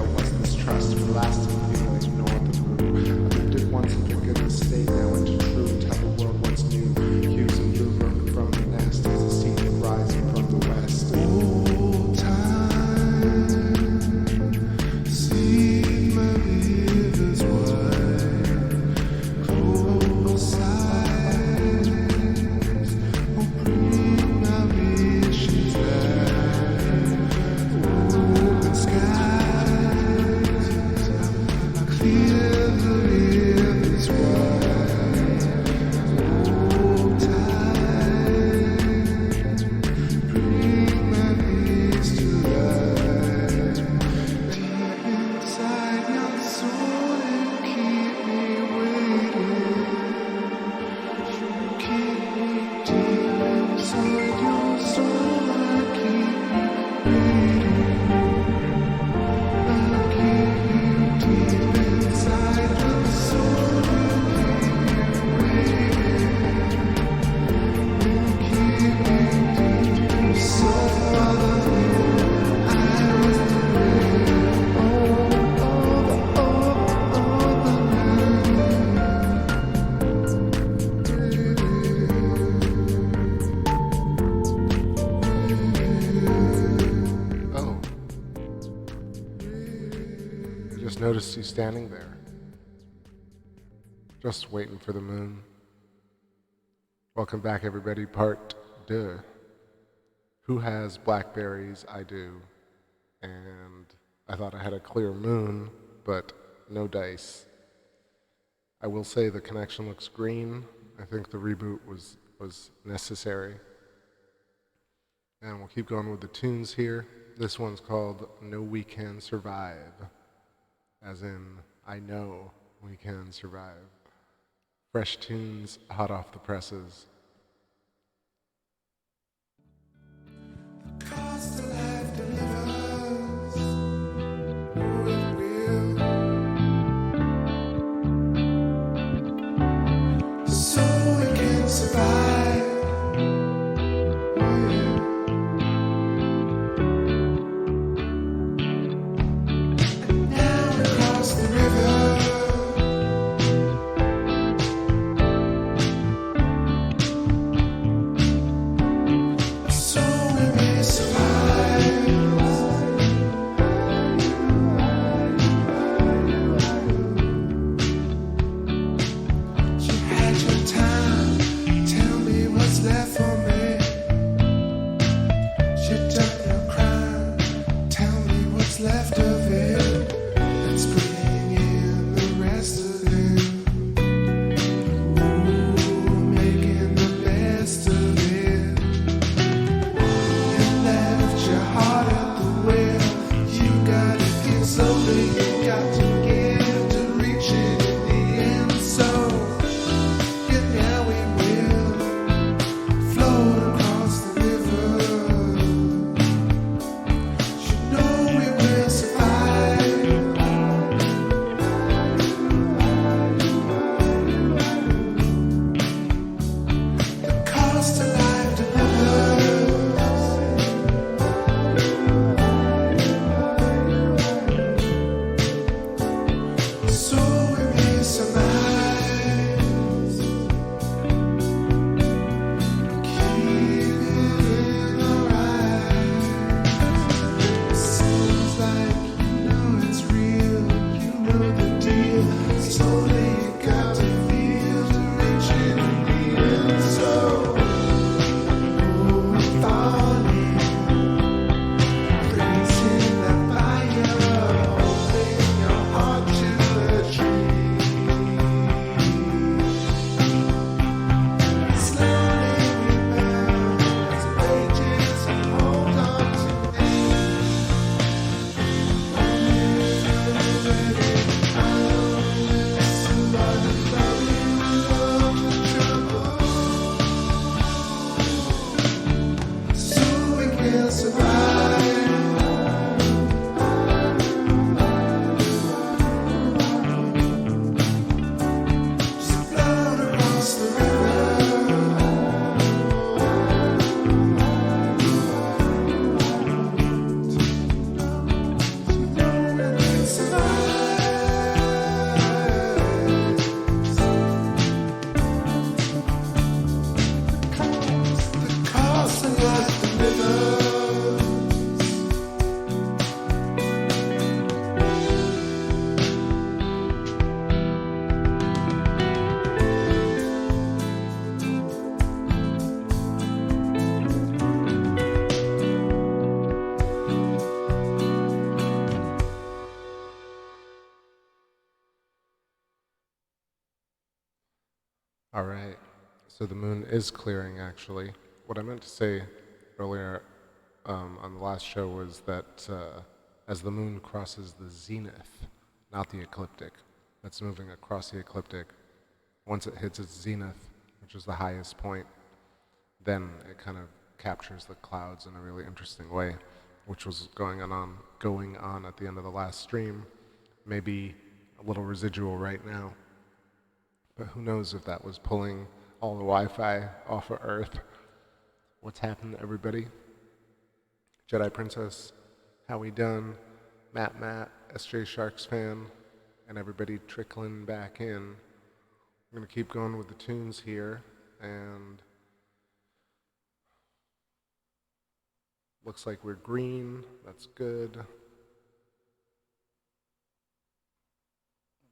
out what's this trust for lasting feeling north of blue. I lived it once in forgotten state, now into true. Tell the world what's new. Hues and blue broken from the nest as a steam rising from the west. Old time, see my rivers wide, close eyes, oh bring my wishes right, open skies, clear the rivers wide, old time, bring my peace to light, deep inside your soul and keep me waiting, you keep me deep inside your soul and keep me waiting, I keep you deep inside your soul and keep me waiting, keep me deep so far away. I was the rain, Oh, I just noticed you standing there, just waiting for the moon. Welcome back, everybody. Part 2. Who has blackberries? I do. And I thought I had a clear moon, but no dice. I will say the connection looks green. I think the reboot was necessary. And we'll keep going with the tunes here. This one's called No We Can Survive, as in, I know we can survive. Fresh tunes, hot off the presses. Cost of life delivers, oh it will. So we can survive. Oh yeah. And now we cross the river. So we may survive. All right, so the moon is clearing, actually. What I meant to say earlier on the last show was that as the moon crosses the zenith, not the ecliptic, that's moving across the ecliptic, once it hits its zenith, which is the highest point, then it kind of captures the clouds in a really interesting way, which was going on at the end of the last stream. Maybe a little residual right now. But who knows if that was pulling all the Wi-Fi off of Earth. What's happened, everybody? Jedi Princess, how we done? Matt, SJ Sharks fan, and everybody trickling back in. I'm going to keep going with the tunes here, and looks like we're green. That's good.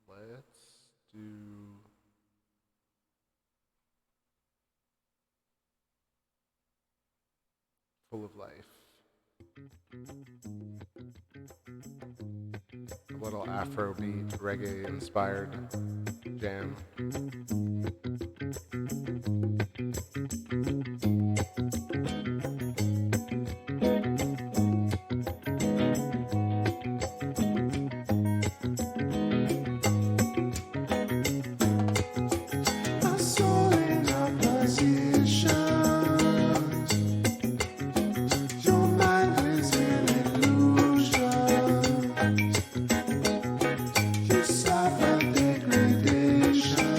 Let's do... Full of Life. A little Afrobeat, reggae inspired jam. Suffer degradation.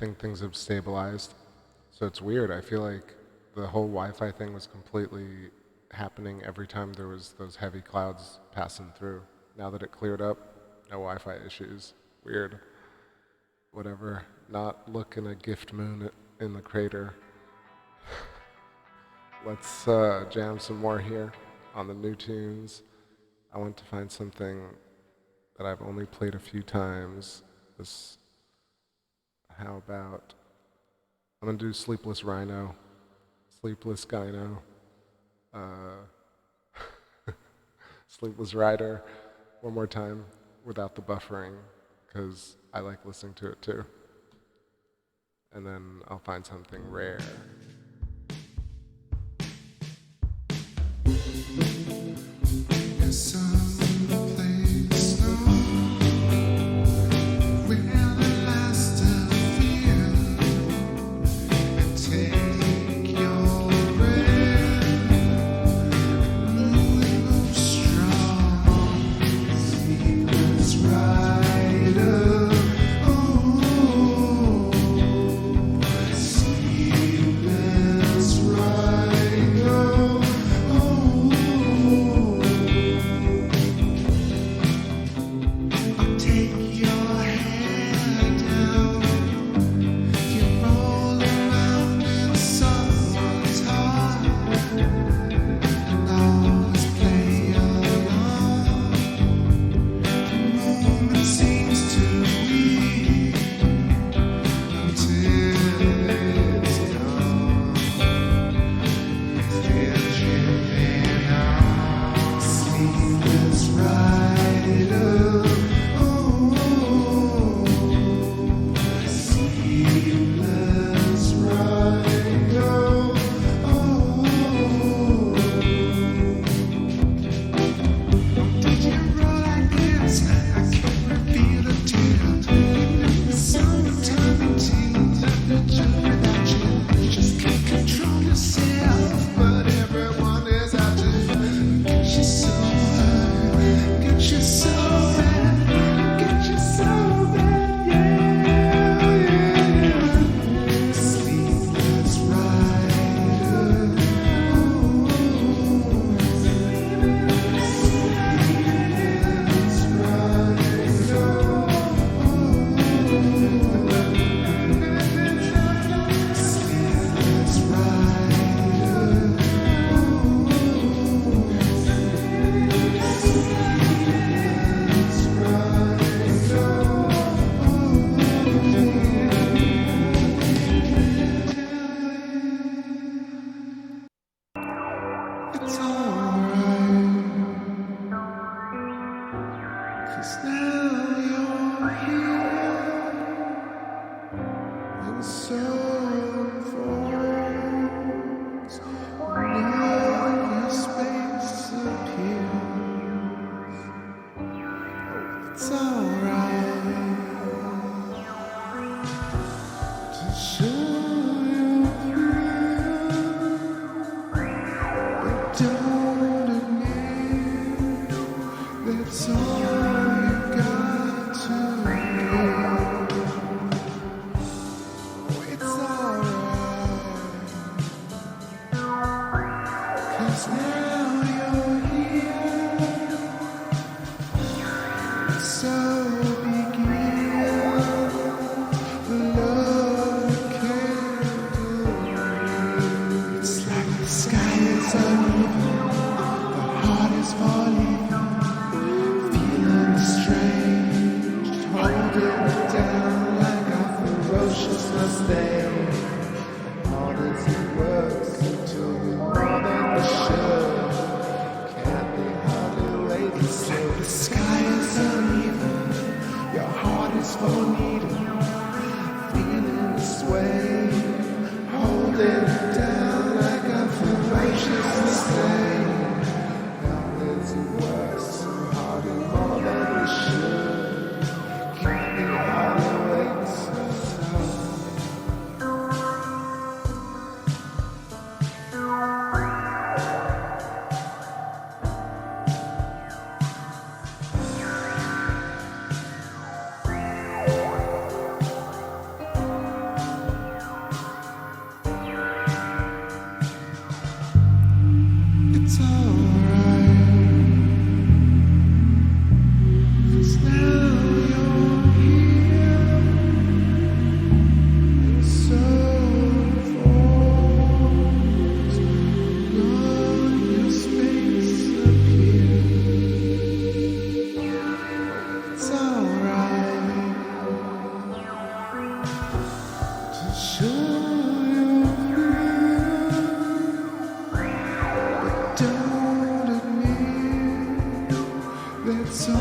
think things have stabilized. So it's weird. I feel like the whole Wi-Fi thing was completely happening every time there was those heavy clouds passing through. Now that it cleared up, no Wi-Fi issues. Weird. Whatever. Not looking a gift moon in the crater. Let's jam some more here on the new tunes. I want to find something that I've only played a few times. How about, I'm gonna do Sleepless Rhino, Sleepless Gyno, Sleepless Rider, one more time without the buffering, because I like listening to it too. And then I'll find something rare. stay. Hard as it works until you're more than you should. Can't be hardly wait. It's like the sky is uneven, your heart is for needing. Feeling this way, holding it down like a ferocious mistake. How is it worse and harder more than we should? Can't be hardly wait so. It's alright, 'cause now you're here, and so forth, on your space appears. It's alright to show you don't admit that's all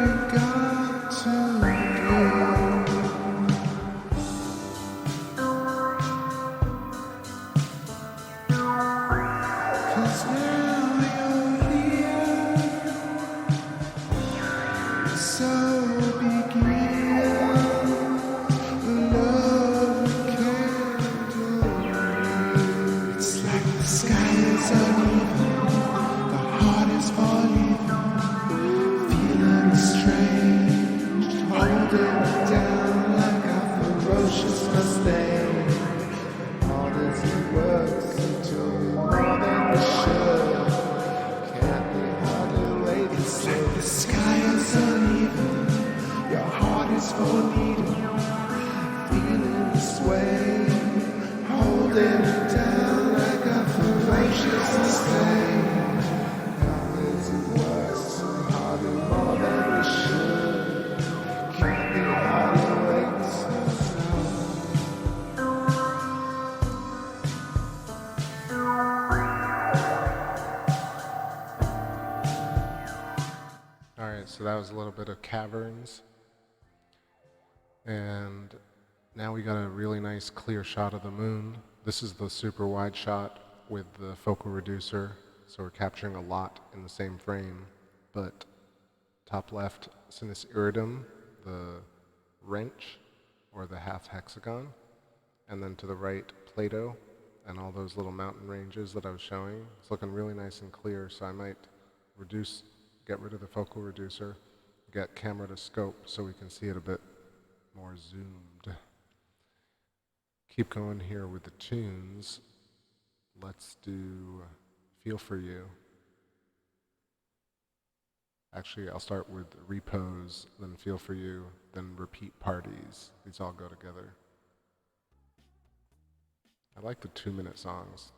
you got to do. 'Cause now you're here, so begin the love we can't do. It's like the sky is uneven, the heart is falling, feeling strange, holding it down like a ferocious mistake. Hard as it works until you're more than you should. Can't be hardly wait. It's like the sky is uneven, your heart is for needing. Feeling this way, holding it down like a ferocious mistake. How is it worse and harder more than we should? Can't be hardly wait so. Alright, so that was a little bit of Caverns. And now we got a really nice clear shot of the moon. This is the super wide shot with the focal reducer, so we're capturing a lot in the same frame. But top left, Sinus Iridum, the wrench, or the half hexagon. And then to the right, Plato, and all those little mountain ranges that I was showing. It's looking really nice and clear, so I might get rid of the focal reducer, get camera to scope so we can see it a bit more zoomed. Keep going here with the tunes. Let's do Feel For You. Actually, I'll start with Repose, then Feel For You, then Repeat Parties. These all go together. I like the 2-minute songs.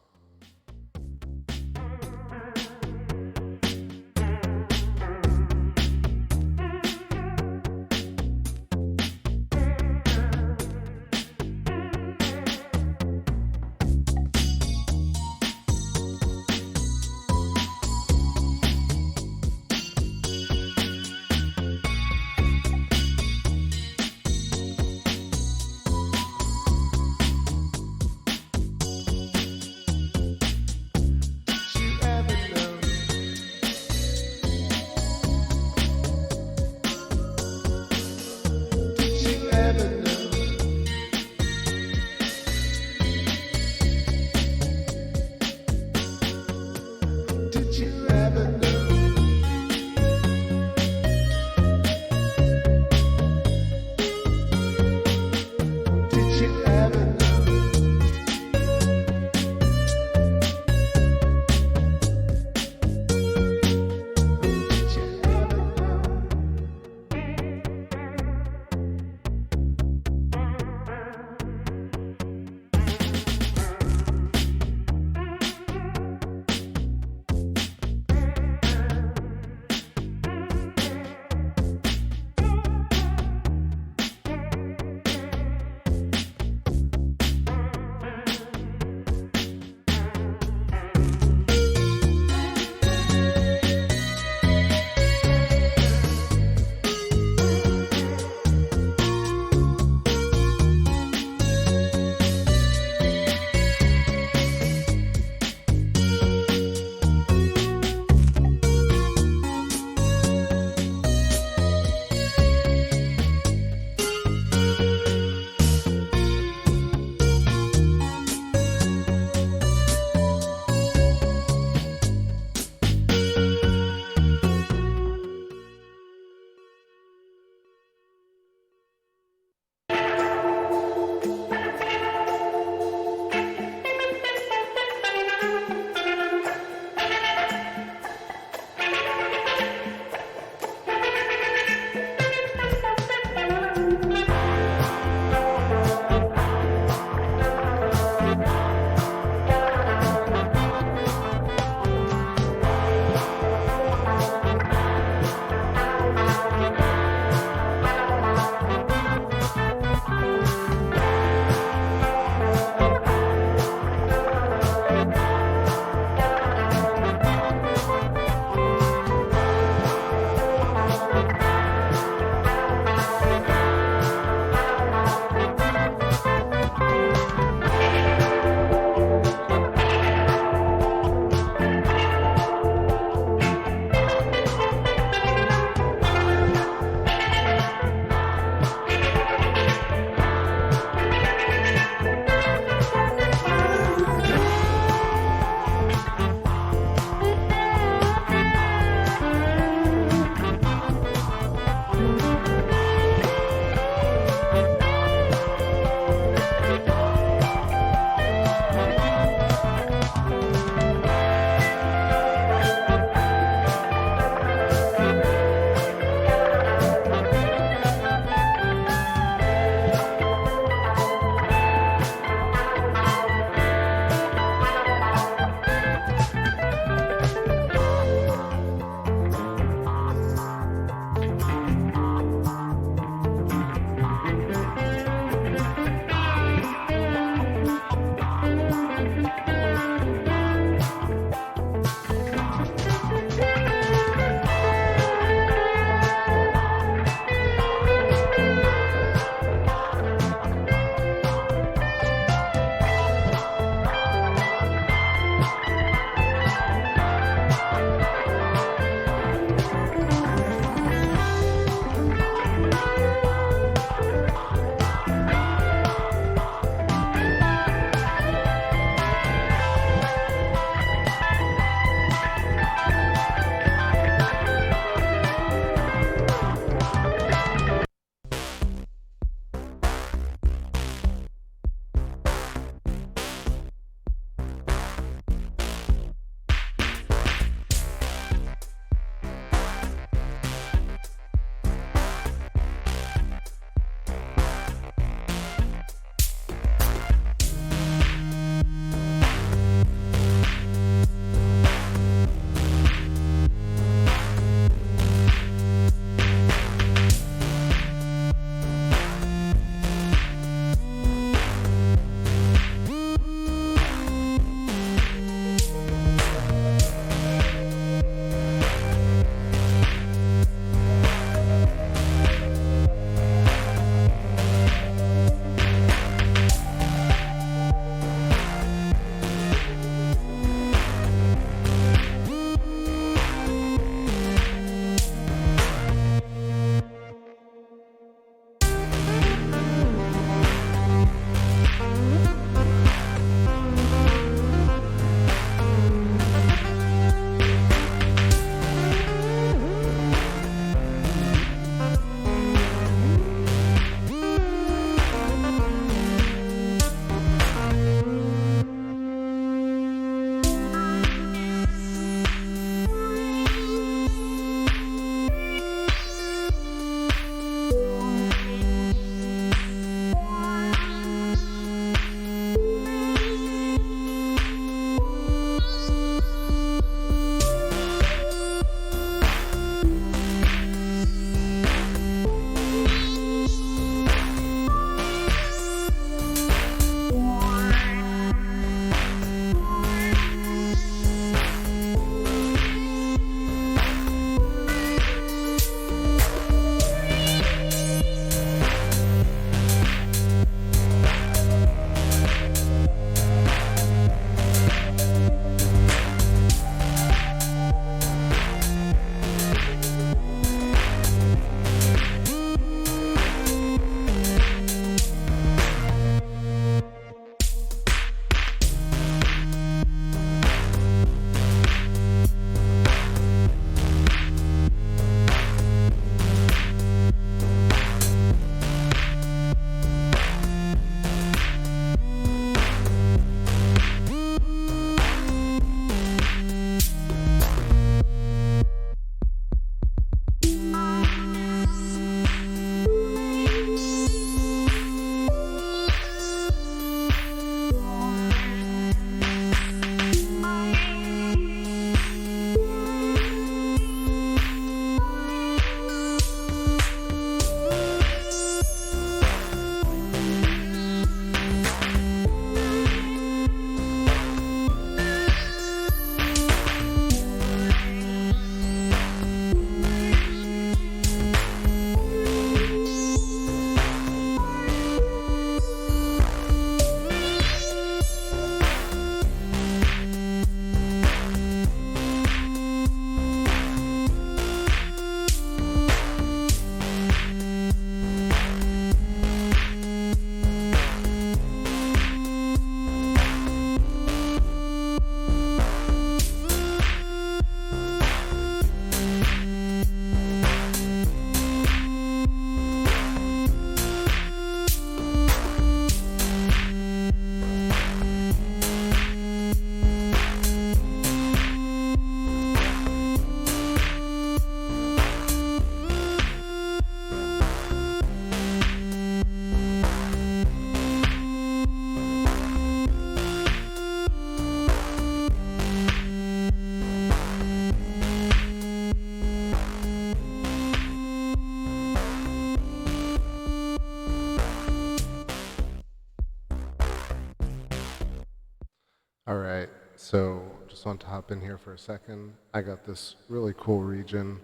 All right, so just want to hop in here for a second. I got this really cool region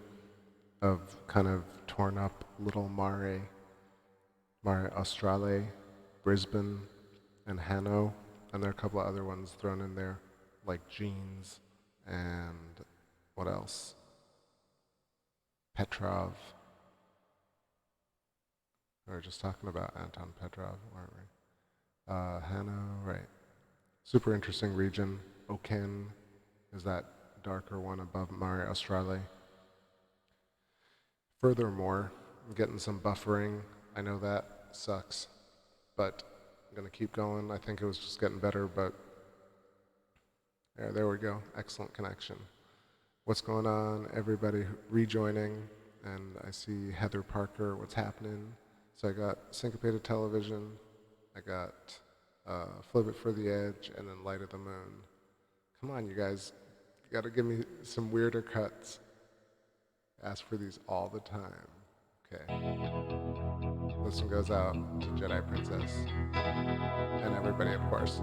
of kind of torn up little Mare Australe, Brisbane, and Hanno, and there are a couple of other ones thrown in there, like Jeans and what else? Petrov. We were just talking about Anton Petrov, weren't we? Hanno, right. Super interesting region. Oken is that darker one above Mare Australe. Furthermore, I'm getting some buffering. I know that sucks, but I'm gonna keep going. I think it was just getting better, but there we go. Excellent connection. What's going on? Everybody rejoining, and I see Heather Parker. What's happening? So I got syncopated television. I got Flip It for the Edge, and then Light of the Moon. Come on, you guys. You gotta give me some weirder cuts. Ask for these all the time. Okay. This one goes out to Jedi Princess. And everybody, of course.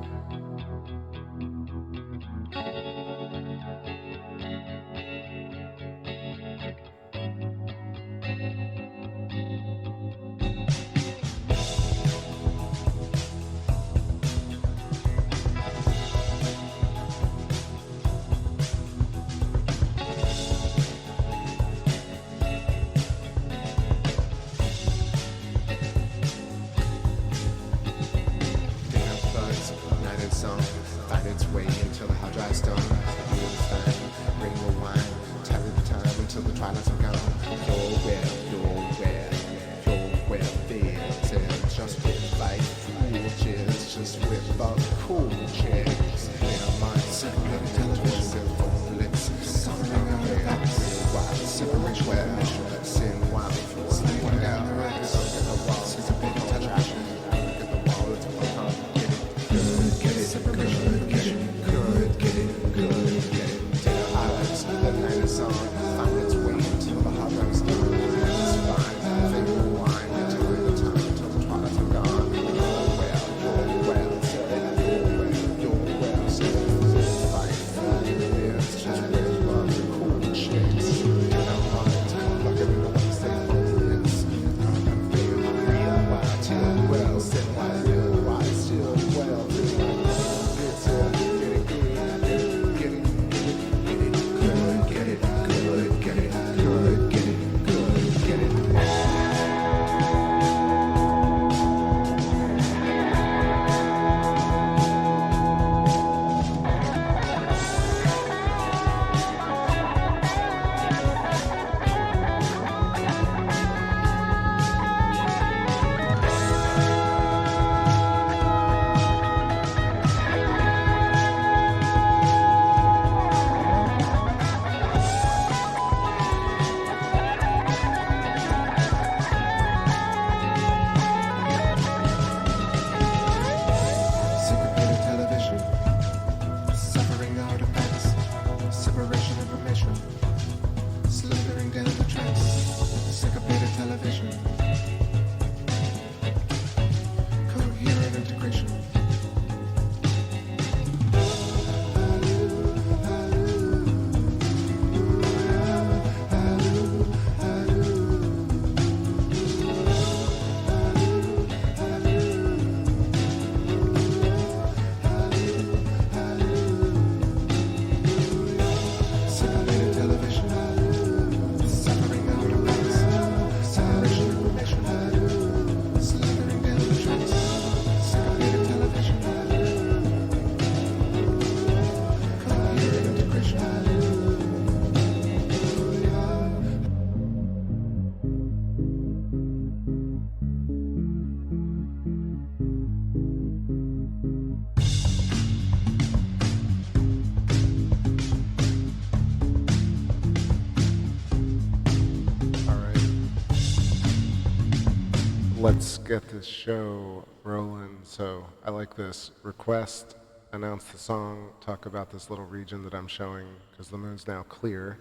Let's get this show rolling. So I like this request, announce the song, talk about this little region that I'm showing, because the moon's now clear,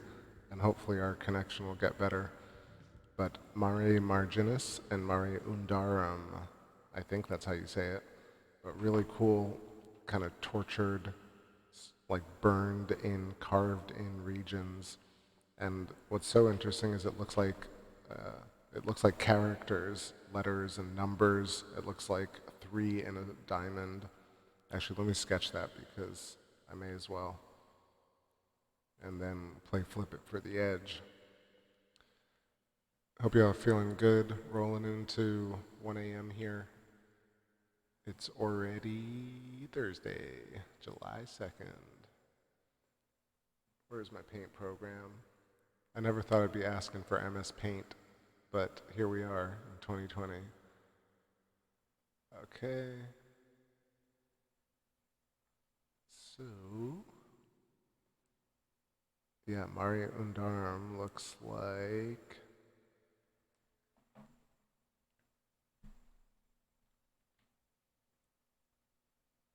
and hopefully our connection will get better. But Mare Marginis and Mare Undarum, I think that's how you say it, but really cool, kind of tortured like burned in, carved in regions. And what's so interesting is it looks like characters, letters and numbers. It looks like 3 in a diamond. Actually, let me sketch that because I may as well. And then flip it for the edge. Hope you all are feeling good, rolling into 1 a.m. here. It's already Thursday, July 2nd. Where's my paint program? I never thought I'd be asking for MS Paint, but here we are in 2020. Okay. So, yeah, Mari Undarm looks like...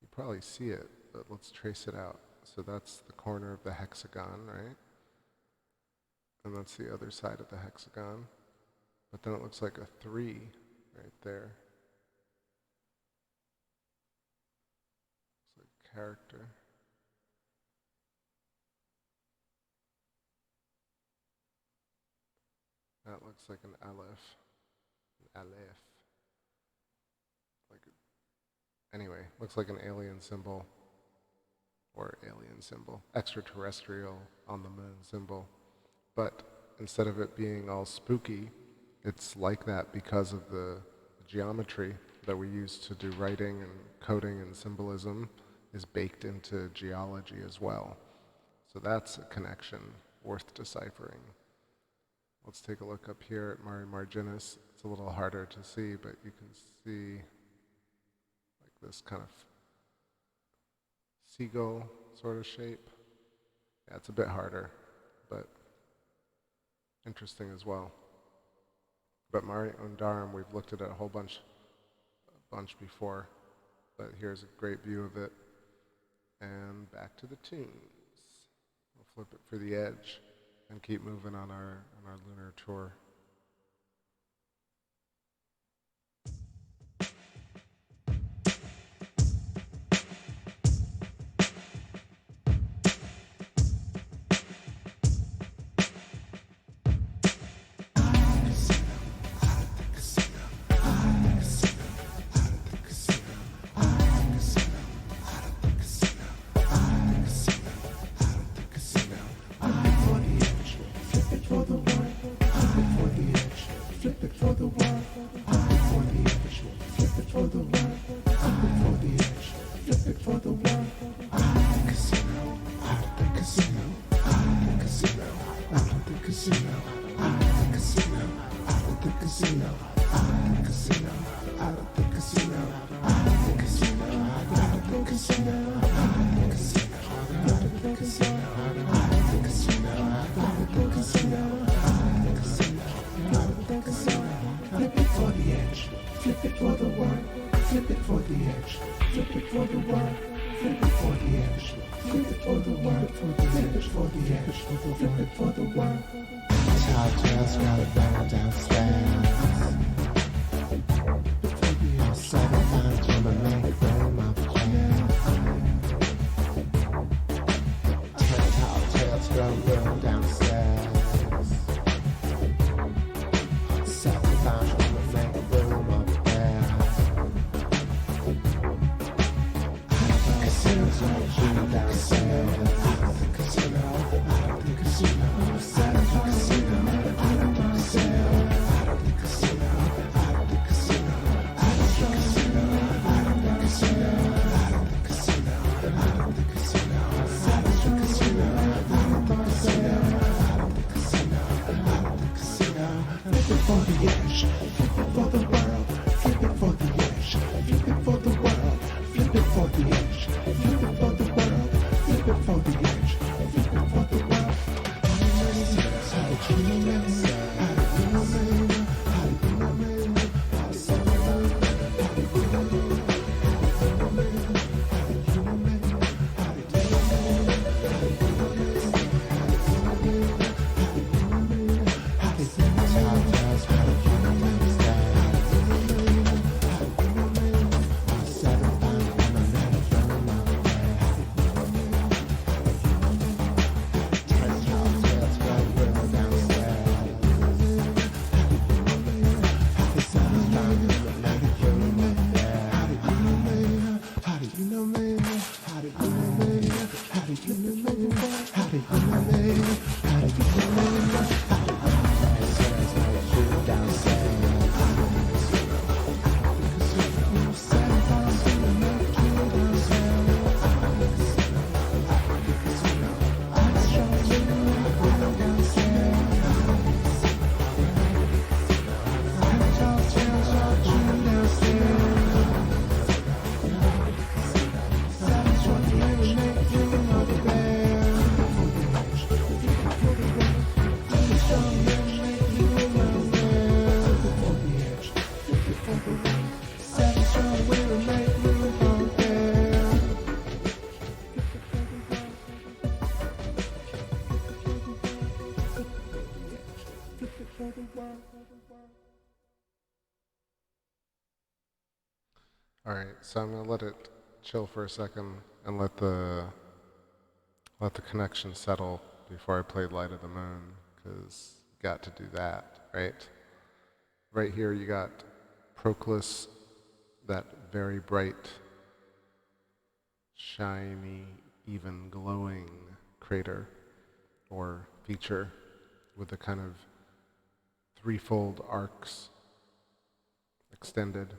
You probably see it, but let's trace it out. So that's the corner of the hexagon, right? And that's the other side of the hexagon. But then it looks like a 3 right there. Looks like character. That looks like an aleph. An aleph. Anyway, looks like an alien symbol. Or alien symbol. Extraterrestrial on the moon symbol. But instead of it being all spooky, it's like that because of the geometry that we use to do writing and coding and symbolism is baked into geology as well. So that's a connection worth deciphering. Let's take a look up here at Mari Marginis. It's a little harder to see, but you can see like this kind of seagull sort of shape. Yeah, it's a bit harder, but interesting as well. But Mari Undarm, we've looked at it a bunch before, but here's a great view of it. And back to the tunes. We'll flip it for the edge and keep moving on our lunar tour. so I'm gonna let it chill for a second and let the connection settle before I play Light of the Moon, because got to do that, right? Right here you got Proclus, that very bright, shiny, even glowing crater or feature with the kind of threefold arcs extended,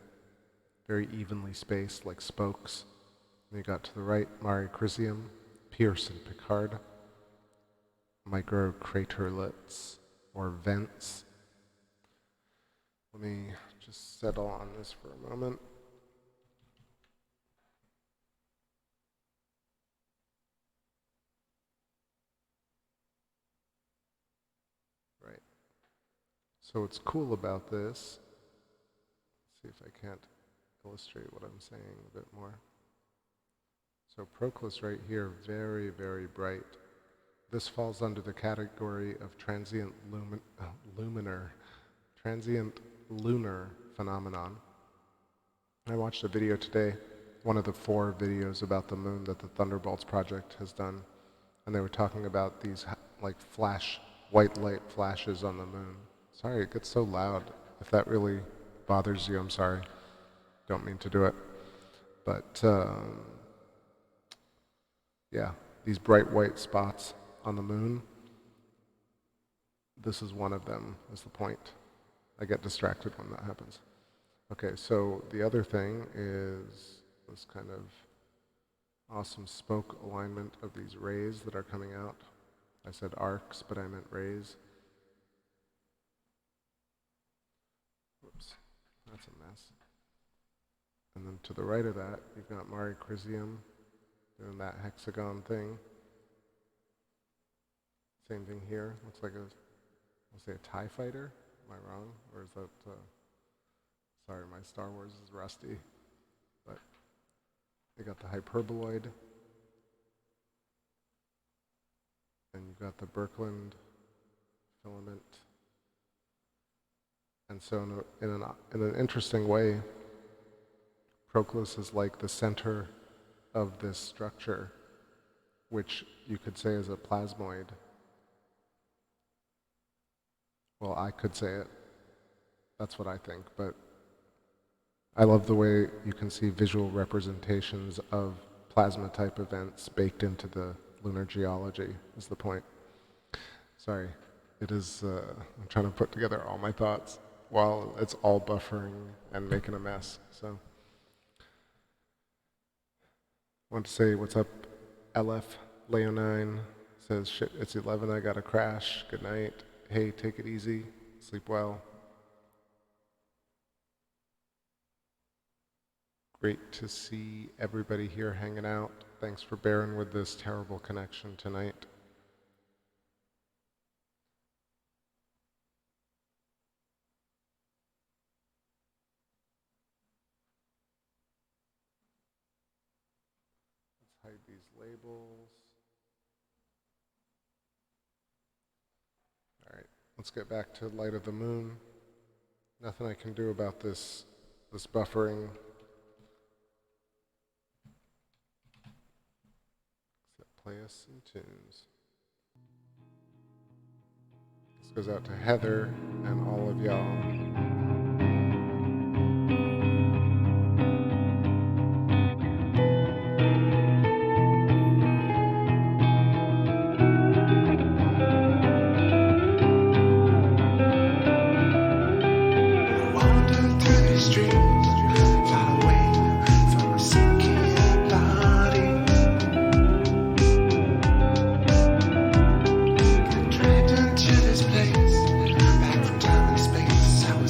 very evenly spaced like spokes. And you got to the right Mare Crisium, Pierce and Picard, microcraterlets or vents. Let me just settle on this for a moment. Right. So what's cool about this, let's see if I can't illustrate what I'm saying a bit more. So Proclus right here, very, very bright. This falls under the category of transient lunar phenomenon. I watched a video today, one of the 4 videos about the moon that the Thunderbolts Project has done, and they were talking about these like white light flashes on the moon. Sorry, it gets so loud. If that really bothers you, I'm sorry. Don't mean to do it. But yeah, these bright white spots on the moon, this is one of them, is the point. I get distracted when that happens. Okay, so the other thing is this kind of awesome spoke alignment of these rays that are coming out. I said arcs, but I meant rays. Whoops, that's a mess. And then to the right of that, you've got Mare Crisium doing that hexagon thing. Same thing here. Looks like I'll say a TIE fighter. Am I wrong? Or is that, sorry, my Star Wars is rusty. But you got the hyperboloid. And you've got the Birkeland filament. And so in an interesting way, Proclus is like the center of this structure, which you could say is a plasmoid. Well, I could say it. That's what I think, but I love the way you can see visual representations of plasma-type events baked into the lunar geology, is the point. Sorry, it is, I'm trying to put together all my thoughts while it's all buffering and making a mess, so. I want to say, what's up, LF Leonine says, shit, it's 11, I got a crash, good night. Hey, take it easy, sleep well. Great to see everybody here hanging out. Thanks for bearing with this terrible connection tonight. Let's hide these labels. All right, let's get back to Light of the Moon. Nothing I can do about this buffering. Except play us some tunes. This goes out to Heather and all of y'all. Back from time and space, I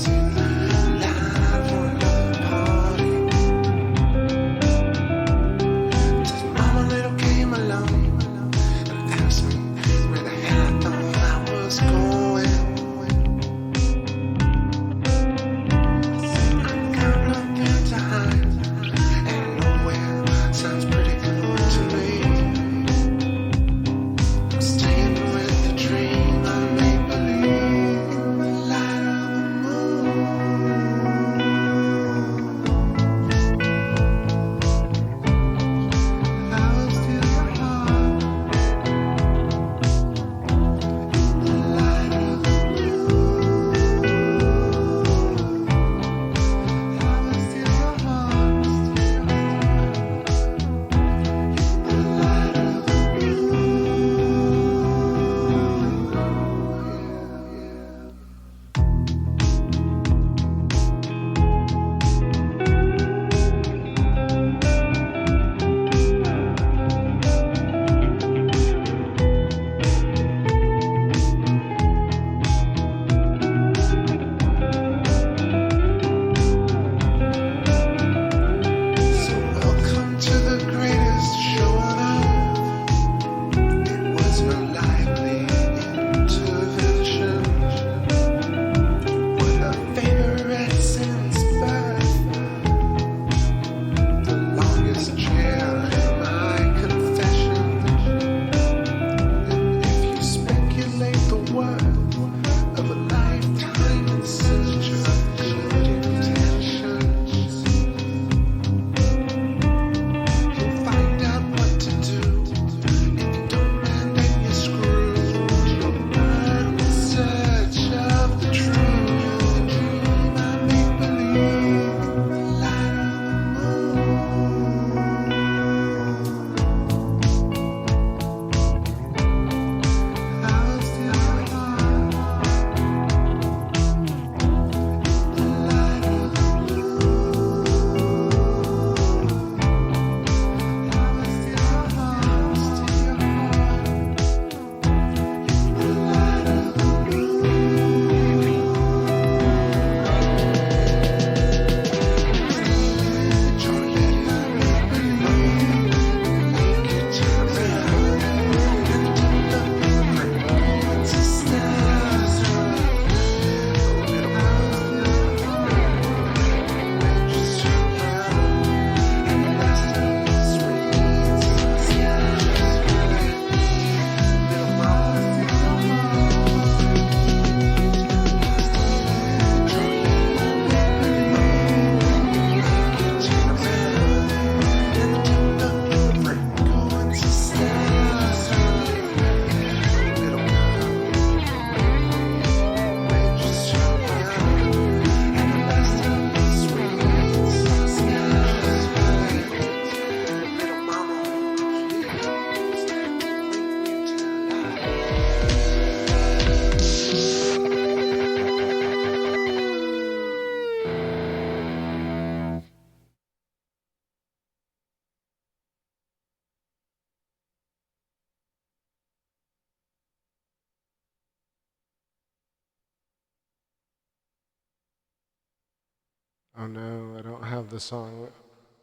Oh no, I don't have the song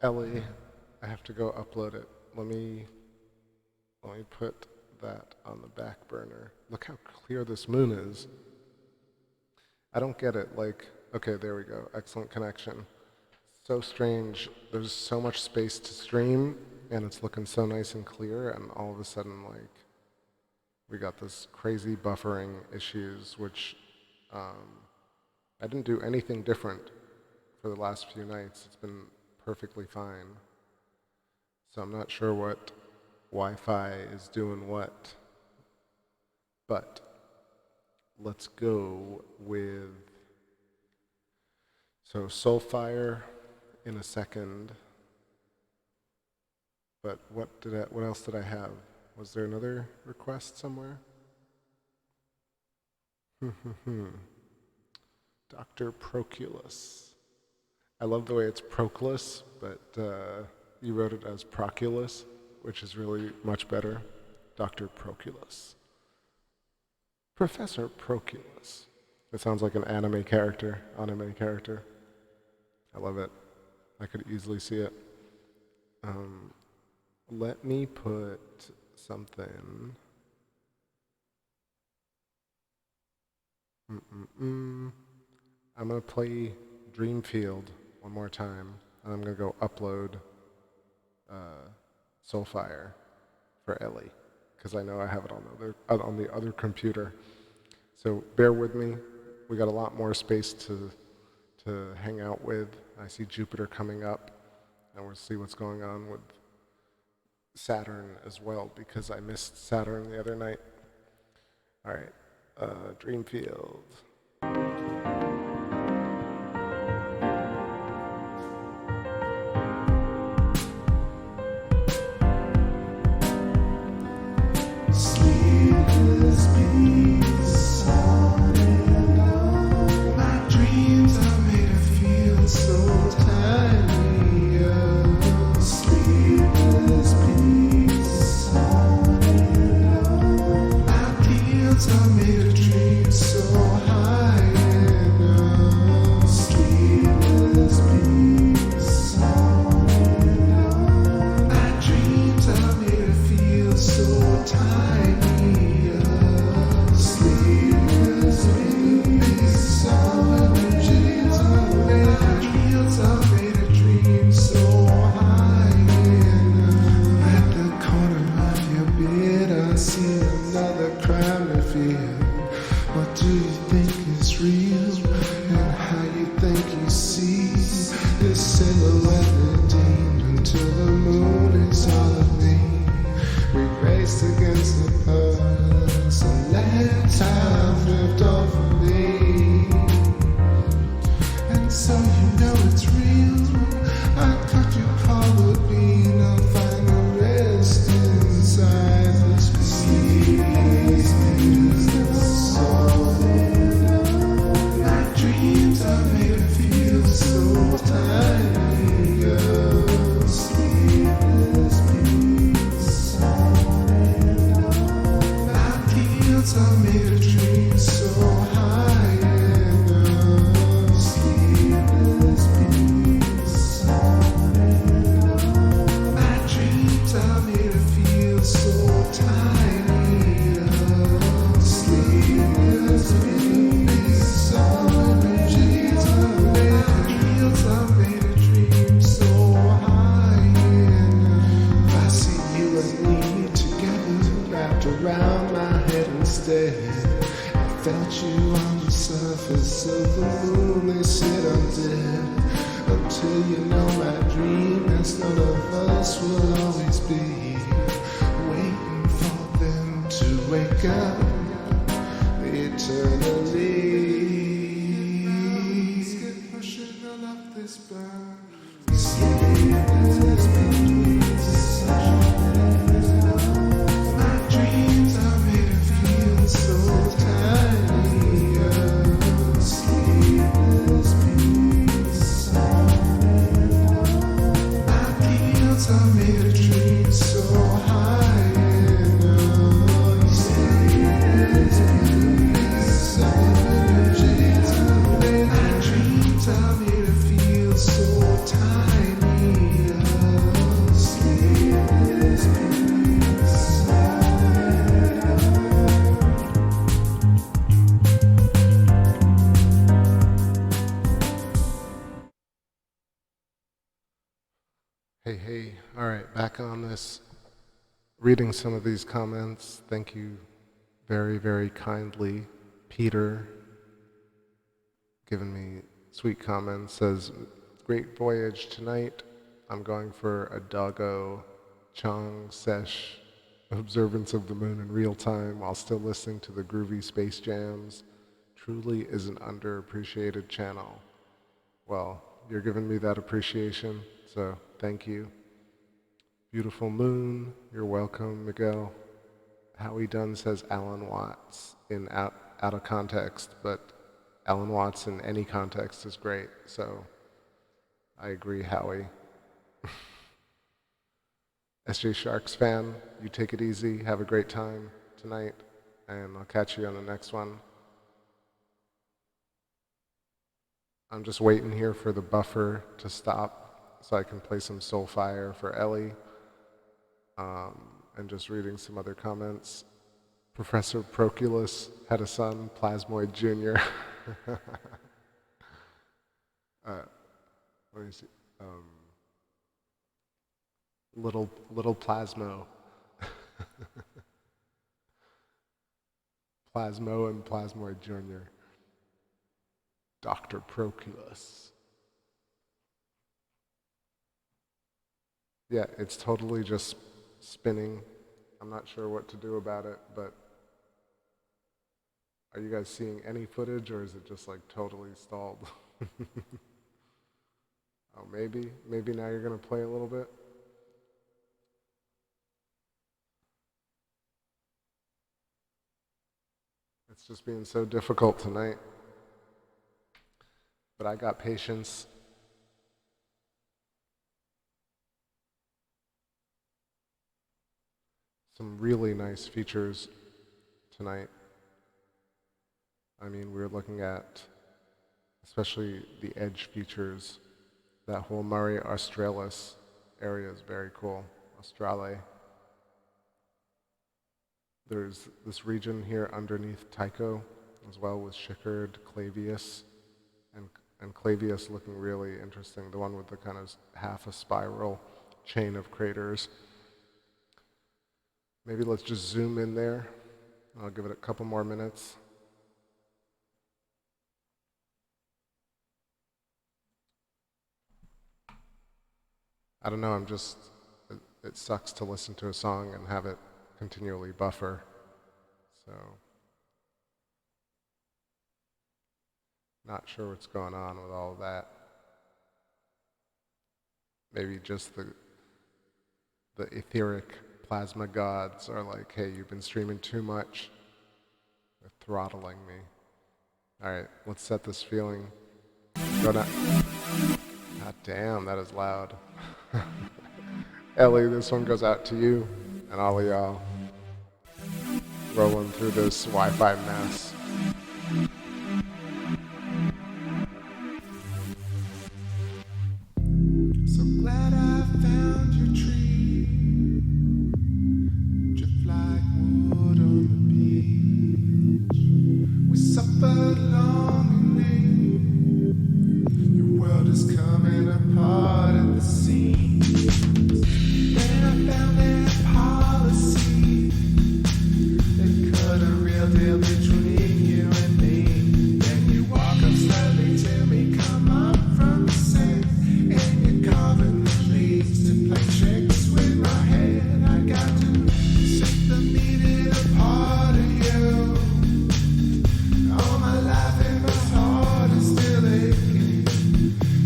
Ellie. I have to go upload it. Let me put that on the back burner. Look how clear this moon is. I don't get it. Like, okay, there we go. Excellent connection. So strange. There's so much space to stream, and it's looking so nice and clear, and all of a sudden, like, we got this crazy buffering issues, which I didn't do anything different for the last few nights. It's been perfectly fine. So I'm not sure what Wi-Fi is doing what, but let's go with, so Soulfire in a second, but what else did I have? Was there another request somewhere? Dr. Proculus. I love the way it's Proclus, but you wrote it as Proculus, which is really much better. Dr. Proculus. Professor Proculus. It sounds like an anime character. I love it. I could easily see it. Let me put something. I'm going to play Dreamfield one more time, and I'm going to go upload Soulfire for Ellie, because I know I have it on the other computer. So bear with me. We got a lot more space to hang out with. I see Jupiter coming up, and we'll see what's going on with Saturn as well, because I missed Saturn the other night. All right, Dreamfield. Sleepless peace on and on. My dreams are made to feel so tiny. Sleepless peace on and on. My dreams are made to dream so high. Sleepless peace on and on. My dreams are made to feel so tiny. What do you think is real, and how you think you see this silhouette redeemed until the moon is all of me? We raced against the past, so let time drift off of me. And so you know it's real. I cut you probably not find the rest inside this sea. My dreams are made to feel so tiny. Sleepless peace on and on. My dreams are made to dream so high. Sleepless peace on and on. My dreams are made to feel so tiny. Sleepless peace on and dreams are made to dream so high. If I see you and me together, wrapped around my head instead, I felt you on the surface of the moon. They said I'm dead. Until you know my dream, as none of us will always be waiting for them to wake up eternally. Let's get pushing on up this burn. Sleepless peace my dreams are made to feel so tiny. Sleepless peace my dreams are made to dream so high. Sleepless peace my dreams are made to feel Hey, all right, back on this, reading some of these comments. Thank you very, very kindly. Peter, giving me sweet comments, says, great voyage tonight. I'm going for a doggo Chong Sesh observance of the moon in real time while still listening to the groovy space jams. Truly is an underappreciated channel. Well, you're giving me that appreciation, so thank you. Beautiful moon, you're welcome, Miguel. Howie Dunn says Alan Watts in out of context, but Alan Watts in any context is great, so I agree, Howie. SJ Sharks fan, you take it easy, have a great time tonight, and I'll catch you on the next one. I'm just waiting here for the buffer to stop so I can play some Soulfire for Ellie. And just reading some other comments. Professor Proculus had a son, Plasmoid Jr. Let me see. Little Plasmo. Plasmo and Plasmoid Jr. Dr. Proculus. Yeah, it's totally just spinning. I'm not sure what to do about it, but are you guys seeing any footage, or is it just like totally stalled? Oh, maybe now you're gonna play a little bit. It's just being so difficult tonight, but I got patience. Some really nice features tonight. I mean, we're looking at especially the edge features. That whole Mare Australis area is very cool. Australe. There's this region here underneath Tycho as well with Schickard, Clavius, and Clavius looking really interesting. The one with the kind of half a spiral chain of craters. Maybe let's just zoom in there. I'll give it a couple more minutes. I don't know, it sucks to listen to a song and have it continually buffer. So, not sure what's going on with all of that. Maybe just the etheric plasma gods are like, hey, you've been streaming too much. They're throttling me. All right, let's set this feeling. Go down. God damn, that is loud. Ellie, this one goes out to you and all of y'all rolling through this Wi-Fi mess. So glad I found your tree. Drift like wood on the beach. We suffered longingly. Your world is coming apart at the seams. Then I found that policy that cut a real deal between you and me. Then you walk up slowly to me, come up from the sand, and you're carving the leaves to play tricks with my head. I got to set the needed a part of you. All my life and my heart is still aching.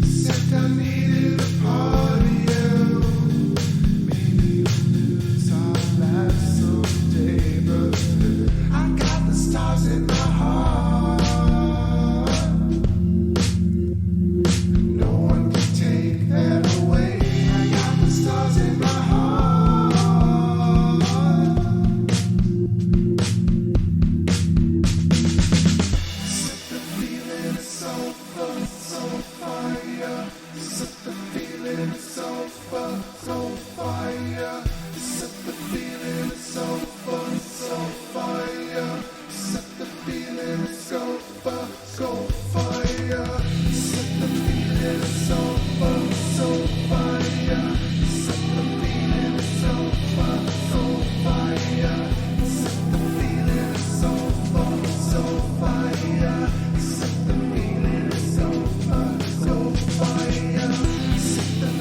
Except I needed a part of you. Maybe we'll lose our lives someday, but I got the stars in my heart. No one can take that away. I got the stars in my heart. Set the feeling so close, so